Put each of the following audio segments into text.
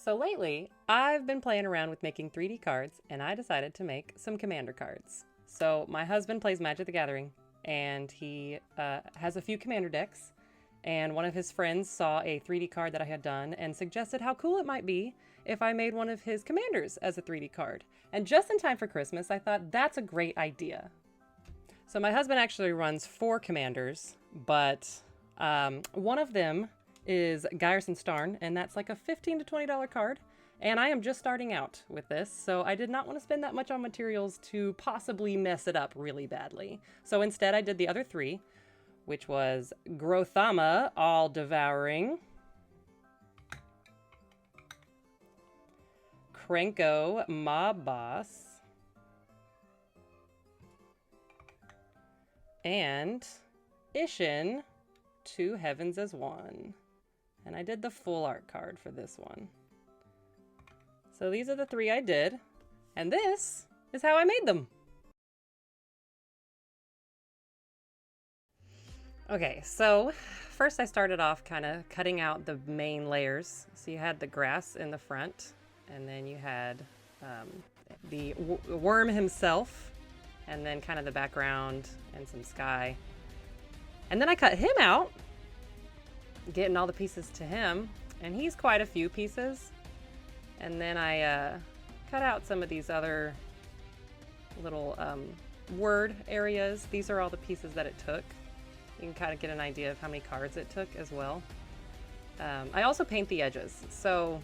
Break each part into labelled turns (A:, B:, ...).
A: So lately, I've been playing around with making 3D cards, and I decided to make some commander cards. So my husband plays Magic the Gathering, and he has a few commander decks, and one of his friends saw a 3D card that I had done and suggested how cool it might be if I made one of his commanders as a 3D card. And just in time for Christmas, I thought that's a great idea. So my husband actually runs 4 commanders, but one of them is Gyerson Starn, and that's like a $15 to $20 card. And I am just starting out with this, so I did not want to spend that much on materials to possibly mess it up really badly. So instead I did the other 3, which was Grothama, All Devouring, Krenko, Mob Boss, and Isshin, Two Heavens as One. And I did the full art card for this one. So these are the 3 I did, and this is how I made them. Okay, so first I started off kind of cutting out the main layers. So you had the grass in the front, and then you had the worm himself, and then kind of the background and some sky. And then I cut him out, getting all the pieces to him, and he's quite a few pieces. And then I cut out some of these other little word areas. These are all the pieces that it took. You can kind of get an idea of how many cards it took as well. I also paint the edges. So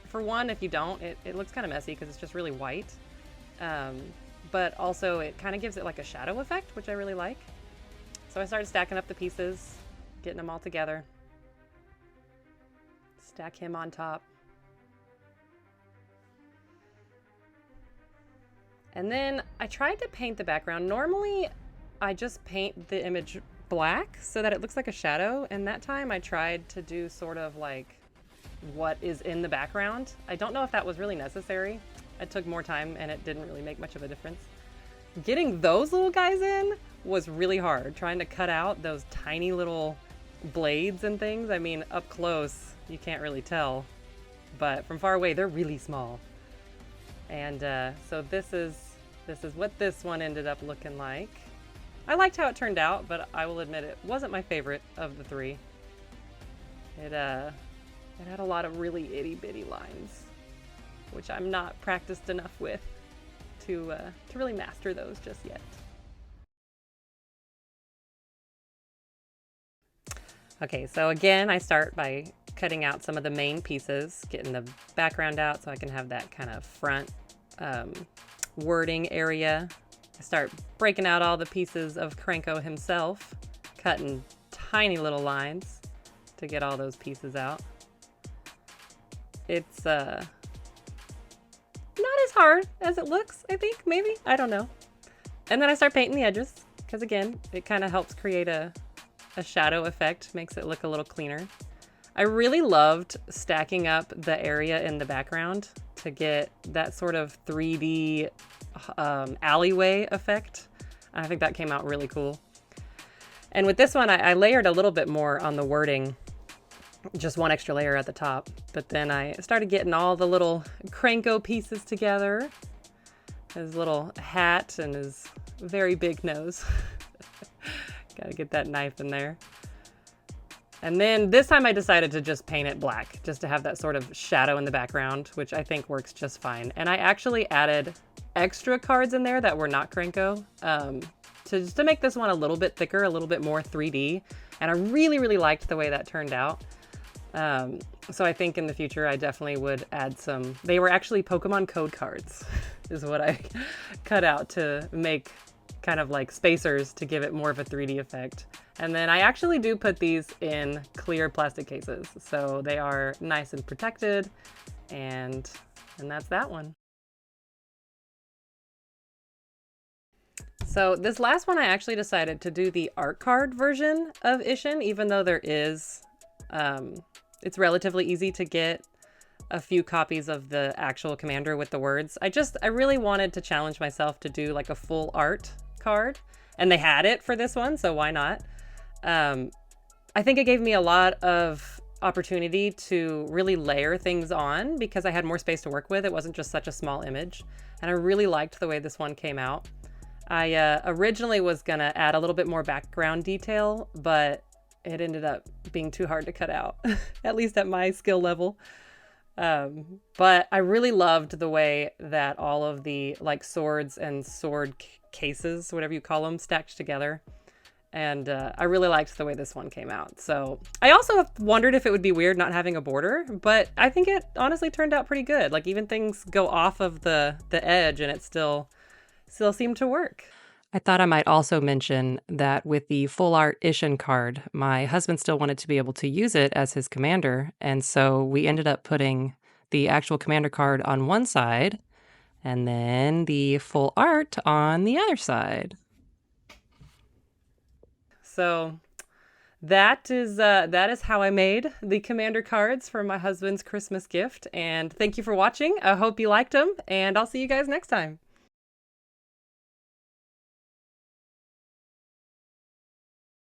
A: for one, if you don't, it looks kind of messy because it's just really white. But also it kind of gives it like a shadow effect, which I really like. So I started stacking up the pieces, getting them all together. Stack him on top. And then I tried to paint the background. Normally, I just paint the image black so that it looks like a shadow. And that time I tried to do sort of like what is in the background. I don't know if that was really necessary. It took more time and it didn't really make much of a difference. Getting those little guys in was really hard. Trying to cut out those tiny little blades and things. I mean, up close, you can't really tell. But from far away, they're really small. And so this is what this one ended up looking like. I liked how it turned out, but I will admit it wasn't my favorite of the 3. It had a lot of really itty bitty lines, which I'm not practiced enough with to really master those just yet. Okay, so again, I start by cutting out some of the main pieces, getting the background out so I can have that kind of front wording area. I start breaking out all the pieces of Krenko himself, cutting tiny little lines to get all those pieces out. It's not as hard as it looks, I think, maybe. I don't know. And then I start painting the edges, because again, it kind of helps create a shadow effect, makes it look a little cleaner. I really loved stacking up the area in the background to get that sort of 3D alleyway effect. I think that came out really cool. And with this one, I layered a little bit more on the wording, just one extra layer at the top. But then I started getting all the little Krenko pieces together. His little hat and his very big nose. Gotta get that knife in there. And then this time I decided to just paint it black, just to have that sort of shadow in the background, which I think works just fine. And I actually added extra cards in there that were not Krenko, just to make this one a little bit thicker, a little bit more 3D. And I really, really liked the way that turned out. So I think in the future I definitely would add some. They were actually Pokemon code cards, is what I cut out to make kind of like spacers to give it more of a 3D effect. And then I actually do put these in clear plastic cases, so they are nice and protected, and that's that one. So this last one I actually decided to do the art card version of Isshin, even though there is, it's relatively easy to get a few copies of the actual commander with the words. I really wanted to challenge myself to do like a full art card, and they had it for this one, so why not? I think it gave me a lot of opportunity to really layer things on because I had more space to work with. It wasn't just such a small image. And I really liked the way this one came out. I originally was gonna add a little bit more background detail, but it ended up being too hard to cut out, at least at my skill level. But I really loved the way that all of the like swords and sword cases, whatever you call them, stacked together. And I really liked the way this one came out. So I also wondered if it would be weird not having a border, but I think it honestly turned out pretty good. Like even things go off of the edge and it still seemed to work. I thought I might also mention that with the full art Isshin card, my husband still wanted to be able to use it as his commander. And so we ended up putting the actual commander card on one side and then the full art on the other side. So that is how I made the commander cards for my husband's Christmas gift. And thank you for watching. I hope you liked them, and I'll see you guys next time.